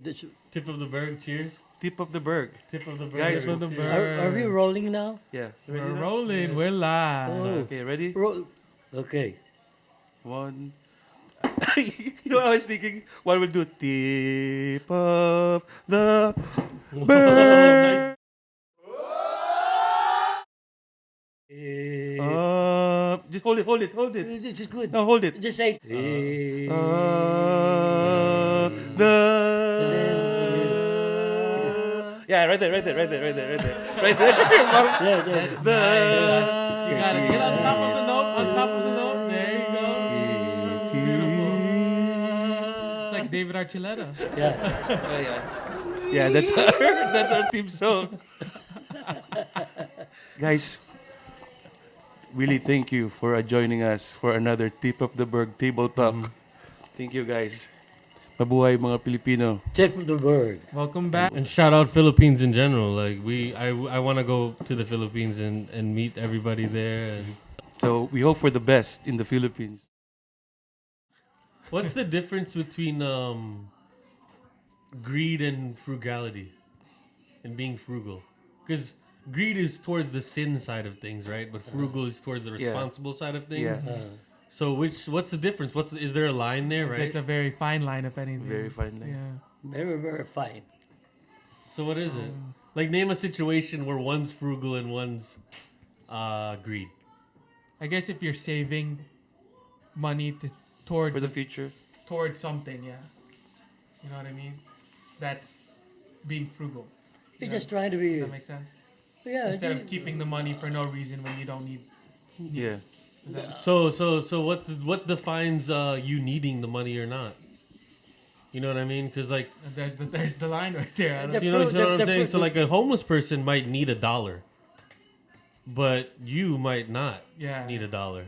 This- Tip of the berg, cheers. Tip of the berg. Tip of the berg. Guys, cheers. Tip of the Are we rolling now? Yeah. We're Ready now? rolling. We're live. Oh, Okay, ready? okay. One. You know, I was thinking, what we'll do? Tip of the berg. Just hold it. This is good. No, hold it. Just say. The. Yeah, right there. Right there. Yeah, yeah. The. You got it. Get on top of the note. On top of the note. There you go. It's like David Archuleta. Yeah. Yeah, that's our theme song. Guys, really thank you for joining us for another Tip of the Berg Table Talk. Thank you, guys. Mabuhay mga Pilipino. Tip of the bird. Welcome back. And shout out Philippines in general. Like I want to go to the Philippines and meet everybody there. And So we hope for the best in the Philippines. what's the difference between greed and frugality, and being frugal? Because greed is towards the sin side of things, right? But frugal is towards the Yeah. responsible side of things. Yeah. So what's the difference? Is there a line there, right? It's a very fine line, if anything. Very fine line. Yeah. Very, very fine. So what is it? Like, name a situation where one's frugal and one's greed. I guess if you're saving money towards For the future. towards something, yeah. You know what I mean? That's being frugal. You're Yeah. just trying to be. Does that make sense? Yeah. Instead of keeping the money for no reason when you don't need. Yeah. So what defines you needing the money or not? You know what I mean? Because like There's the line right there. I don't- The you know fruit- what I'm the saying. fruit- So like a homeless person might need $1, but you might not Yeah. need $1.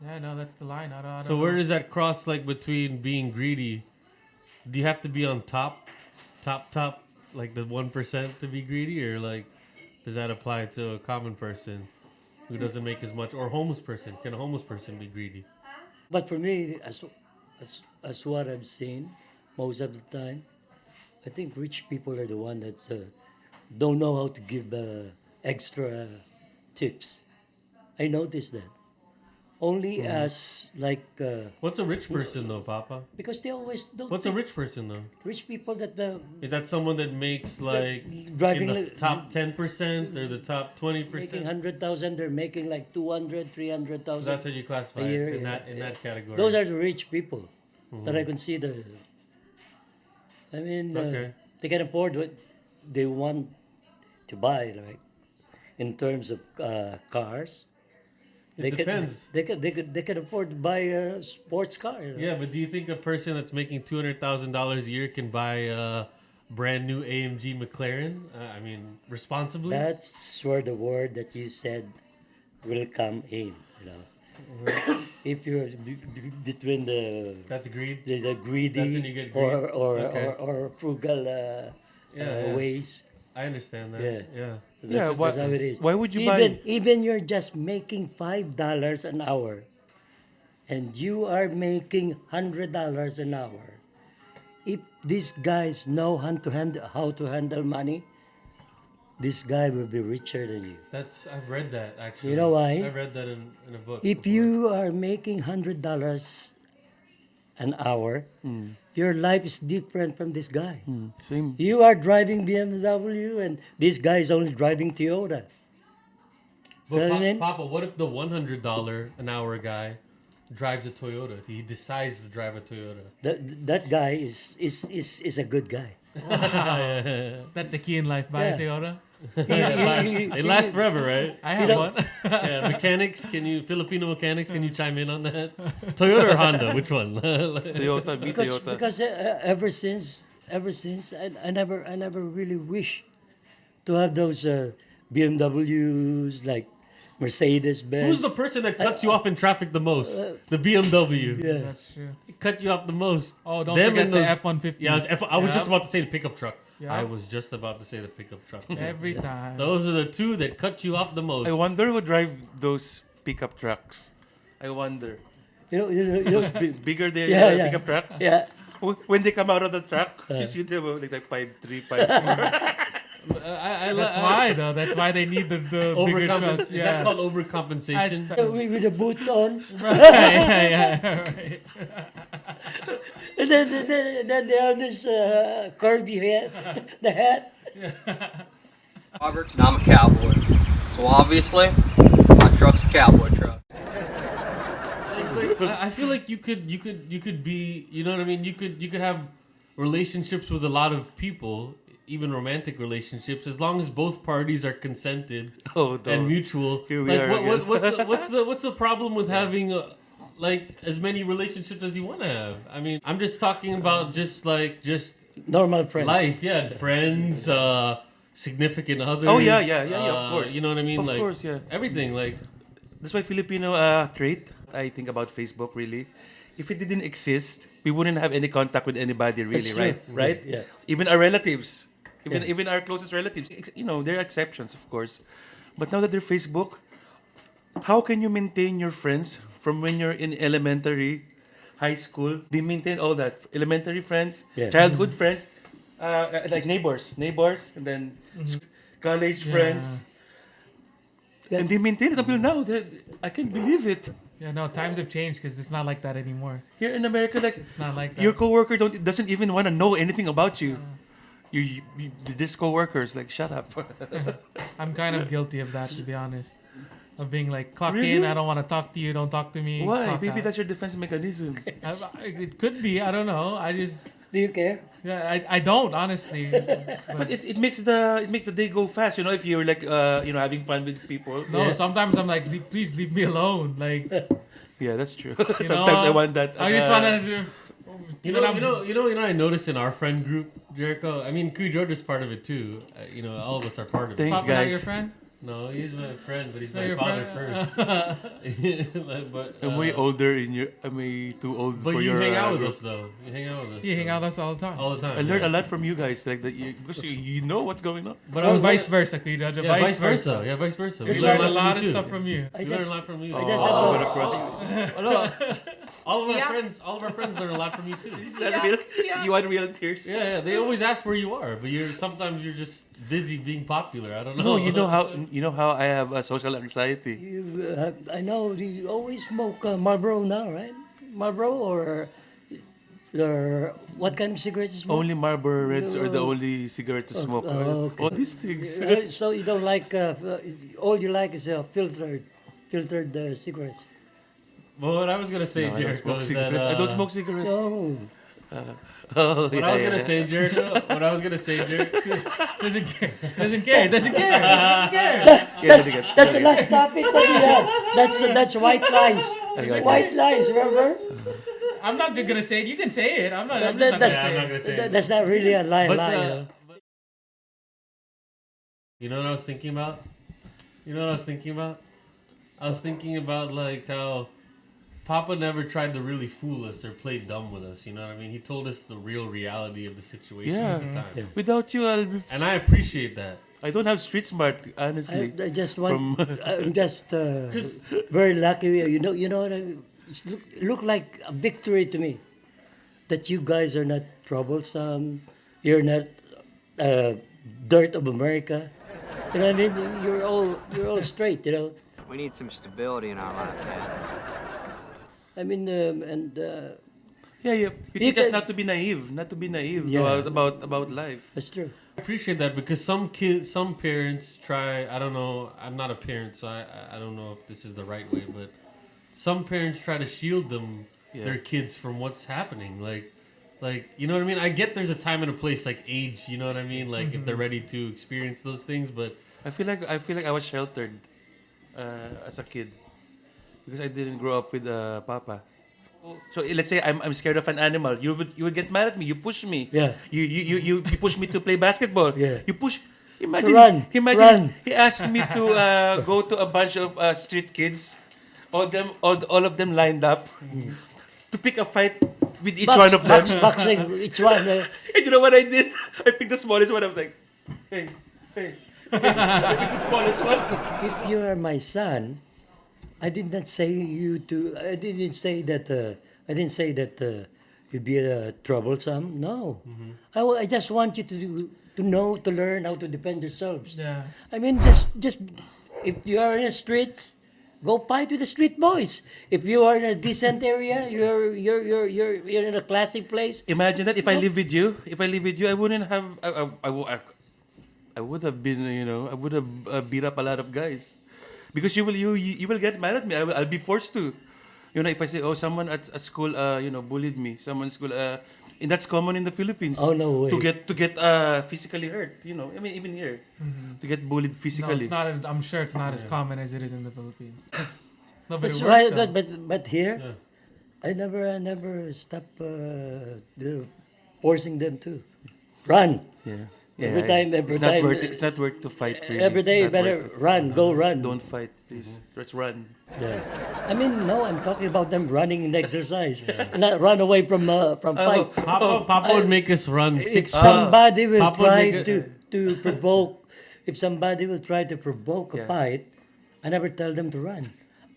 Yeah, no, that's the line. I don't So know. where does that cross like between being greedy? Do you have to be on top, like the 1% to be greedy, or like does that apply to a common person who doesn't make as much, or homeless person? Can a homeless person be greedy? But for me, as what I've seen, most of the time, I think rich people are the one that don't know how to give extra tips. I noticed that. Only as like What's a rich person though, Papa? because they always don't. What's a think- rich person though? rich people that Is that someone that makes like driving in the like- top 10% or the top 20%? making 100,000, they're making like 200, 300,000. That's how you classify a year, it in yeah, that category. Those are the rich people that I consider. I mean, Okay. they can afford what they want to buy, like in terms of cars. It depends. They can afford to buy a sports car. You know? Yeah, but do you think a person that's making $200,000 a year can buy a brand new AMG McLaren? I mean, responsibly? That's where the word that you said will come in. You know, if you're between That's greed. the That's when greedy you get greed. Okay. or frugal Yeah. ways. I understand that. Yeah. Yeah. Yeah, That's how it is. why would you even you're just making $5 an hour, and you are making $100 an hour. If these guys know how to handle money, this guy will be richer than you. I've read that actually. You know why? I read that in a book. If before. you are making $100 an hour, your life is different from this guy. Same. You are driving BMW, and this guy is only driving Toyota. But know what I mean? Papa, what if the $100 an hour guy drives a Toyota? He decides to drive a Toyota. That guy is a good guy. That's the key in life. Buy a Yeah. Toyota. It lasts forever, right? I have one. Yeah, mechanics, Filipino mechanics, can you chime in on that? Toyota or Honda, which one? Toyota, be Toyota. Because ever since I never really wish to have those BMWs like Mercedes Benz. Who's the person that cuts you off in traffic the most? The BMW. Yeah. That's true. It cut you off the most. Oh, don't Them forget and the those- F-150s. Yeah, I was just Yeah. about to say the pickup truck. Yeah. I was just about to say the pickup truck. Every time. Those are the two that cut you off the most. I wonder who drive those pickup trucks. I wonder. You know, Bigger than Yeah, yeah. pickup trucks? yeah. when they come out of the truck, you see them like 5'3", 5'4". That's why though. That's why they need the bigger trucks. Is that called overcompensation? With the boot on. yeah. Right. And then they have this curvy hat, the hat. Robert, and I'm a cowboy. So obviously, my truck's a cowboy truck. I feel like you could be, you know what I mean? You could have relationships with a lot of people, even romantic relationships, as long as both parties are consented Oh, no. and mutual. Here we are again. What's the problem with having like as many relationships as you want to have? I mean, I'm just talking about just Normal friends. life, yeah, friends, significant others. Oh, yeah, of course. You know what I mean? Of like course, yeah. everything, like. That's why Filipino trait, I think about Facebook really. If it didn't exist, we wouldn't have any contact with anybody really, That's true. right? Right? Yeah. Even our relatives, Yeah. even our closest relatives. You know, there are exceptions, of course. But now that they're Facebook, how can you maintain your friends from when you're in elementary, high school? They maintain all that. Elementary friends, Yeah. childhood friends, like neighbors, and then college friends. Yeah. And they maintain it until now. I can't believe it. Yeah, no, times have changed because it's not like that anymore. Here in America, like It's not like that. your coworker doesn't even want to know anything about you. You this coworkers like shut up. I'm kind of guilty of that, to be honest. Of being like, clock Really? in, I don't want to talk to you, don't talk to me. Why? clock Maybe out. that's your defense mechanism. It could be, I don't know. I just, Do you care? yeah, I don't, honestly. But it makes the day go fast. You know, if you're like having fun with people. No, Yeah. sometimes I'm like, please leave me alone. Like, Yeah, that's true. you Sometimes know, I want that. I just want to. You know, I noticed in our friend group, Jericho. I mean, Kuy George is part of it too. You know, all of us are part of it. Thanks, Papa, not your guys. friend? No, he's my friend, but he's No, my your father friend? first. but I'm way older in your. I'm way too old but for you your. hang out with group. us though. You hang out with us. You hang out with us all the time. all the time. I learned yeah. a lot from you guys, like that, because you know what's going on. But Or vice versa, Kuya Jojo. Yeah, vice versa. Yeah, vice versa. We We learn a from lot you of too. stuff from you. I We learn just, a lot from you. I just I'm have gonna a, cry. Oh, no. all of our friends learn a lot from you too. Is that real? You want real tears? Yeah, they always ask where you are, but sometimes you're just busy being popular. I don't know. No, you know how I have a social anxiety. I know you always smoke Marlboro now, right? Marlboro or what kind of cigarettes you smoke? Only Marlboro Reds are the only cigarette to smoke. okay. All these things. So you don't like all you like is filtered cigarettes. Well, what I was gonna say, No, I don't Jericho, smoke is cigarettes. that I don't smoke cigarettes. No, Oh, What I was gonna say, Jericho. What I was gonna say, Jericho. Doesn't care. Doesn't care. Doesn't care. that's the last topic that we have. That's white lies. like White lies, remember? I'm not just gonna say it. You can say it. I'm not. I'm That- just that's, not I'm gonna not gonna say it. that's not really a lie. But, lie, you know? you know what I was thinking about? I was thinking about like how Papa never tried to really fool us or play dumb with us. You know what I mean? He told us the real reality of the situation Yeah. at the time, Without you, and I appreciate that. I don't have street smart, honestly. I just want. From- I'm just 'Cause- very lucky. You know what? It look like a victory to me that you guys are not troublesome. You're not dirt of America. You know what I mean? You're all straight. You know. We need some stability in our life, man. I mean, Yeah. You teach can- us not to be naive, Yeah. about life. that's true. I appreciate that because some parents try. I don't know. I'm not a parent, so I don't know if this is the right way, but some parents try to shield their kids from what's happening. Like you know what I mean. I get there's a time and a place, like age. You know what I mean. Like if they're ready to experience those things, but I feel like I was sheltered as a kid because I didn't grow up with Papa. So let's say I'm scared of an animal. You would get mad at me. You push me. Yeah. You push me to play basketball. Yeah. You push. Imagine. Run. He asked me to go to a bunch of street kids, all of them lined up, to pick a fight with each one of them. Boxing, each one. And you know what I did? I picked the smallest one. I was like, hey. I picked the smallest one. If you are my son, I did not say you to. I didn't say that. you'd be troublesome. No, I just want you to know, to learn how to defend yourselves. Yeah. I mean, just if you are in the streets, go fight with the street boys. If you are in a decent area, you're in a classic place. Imagine that if I live with you, I wouldn't have. I would have been, I would have beat up a lot of guys, because you will get mad at me. I'll be forced to, if I say, oh, someone at school, bullied me. Someone at school, and that's common in the Philippines. Oh, no way. To get physically hurt. I mean, even here, to get bullied No, physically. it's not. I'm sure it's not as common as it is in the Philippines. No, but That's it right. worked, though. But here, Yeah. I never stop forcing them to run. Yeah. Every time, it's not worth it. It's not worth to fight. Really. Every day, you It's not better worth it. run, go run. Don't fight, please. Let's run. Yeah. I mean, no, I'm talking about them running in exercise, not run away from fight. Papa would make us run If 6. somebody will Papa would try make to provoke, if somebody will try to provoke a Yeah. fight, I never tell them to run.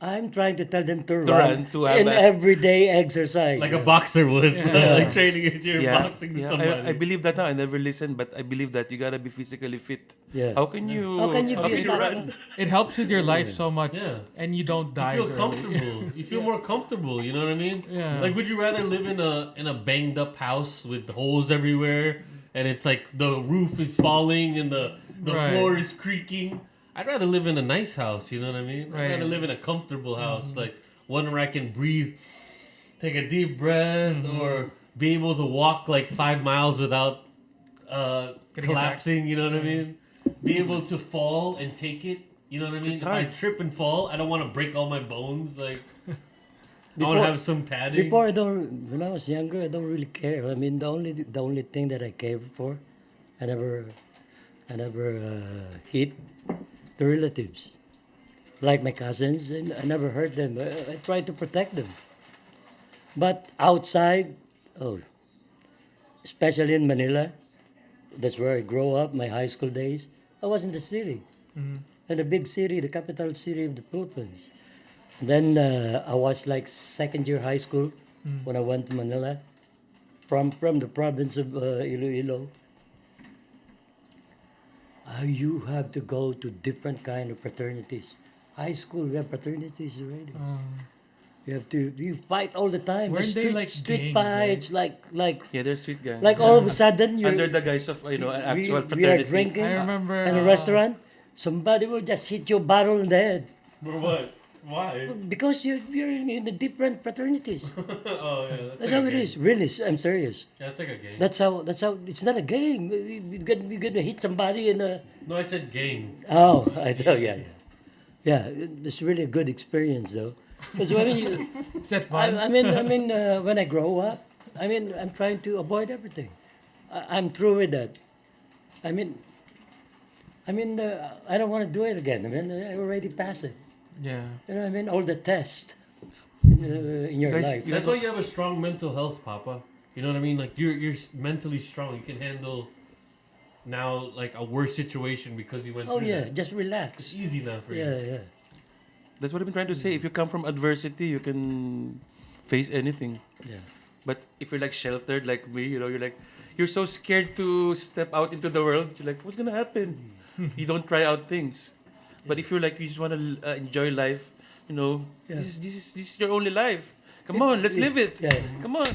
I'm trying to tell them to run, run to have in a- everyday exercise. Like a boxer would, like training as you're boxing yeah. somebody. I believe that now. I never listened, but I believe that you gotta be physically fit. Yeah. How can you? How can you be run? It helps with your life so much, Yeah. and you don't die. You as feel early. comfortable. You feel more comfortable. You know what I mean? Yeah. Like, would you rather live in a banged up house with holes everywhere, and it's like the roof is falling and the Right. floor is creaking? I'd rather live in a nice house. You know what I mean? Right. I'd rather live in a comfortable house, like one where I can breathe, take a deep breath, or be able to walk like 5 miles without Getting collapsing. You know what I mean? Be able to fall and take it. You know what I mean? It's If I hard. trip and fall, I don't want to break all my bones. Like, I want Before- to have some padding. Before when I was younger, I don't really care. I mean, the only thing that I care for, I never hit the relatives, like my cousins, and I never hurt them. I try to protect them. But outside, oh, especially in Manila, that's where I grew up. My high school days, I was in the city, in the big city, the capital city of the Philippines. Then I was like second year high school when I went to Manila from the province of Iloilo. You have to go to different kind of fraternities. High school, we have fraternities already. You fight all the time. Weren't they street, like street gangs, fights, like Yeah, they're street gangs. all of a sudden you're Under the guise of an actual we are fraternity. drinking I remember in a restaurant. Somebody will just hit you a bottle in the head For what? Why? because you're in the different fraternities. Oh yeah, That's how it is. Really, I'm serious. That's like a game. That's how. It's not a game. You're gonna hit somebody in a. No, I said game. Oh, I thought, yeah. It's really a good experience though. Because when you, is that fun? I mean, when I grow up, I'm trying to avoid everything. I'm through with that. I mean, I don't want to do it again. I mean, I already passed it. yeah. You know what I mean? All the tests in your Guys, life. That's why you have a strong mental health, Papa. You know what I mean? Like you're mentally strong. You can handle now like a worse situation because you went Oh through yeah, that. just It's relax. easy now for Yeah, you. yeah. That's what I've been trying to say. If you come from adversity, you can face anything. Yeah. But if you're like sheltered like me, you're so scared to step out into the world. You're like, what's gonna happen? You don't try out things. But if you're like, you just want to enjoy life, Yeah. this is your only life. Come on, let's live it. Yeah. Come on.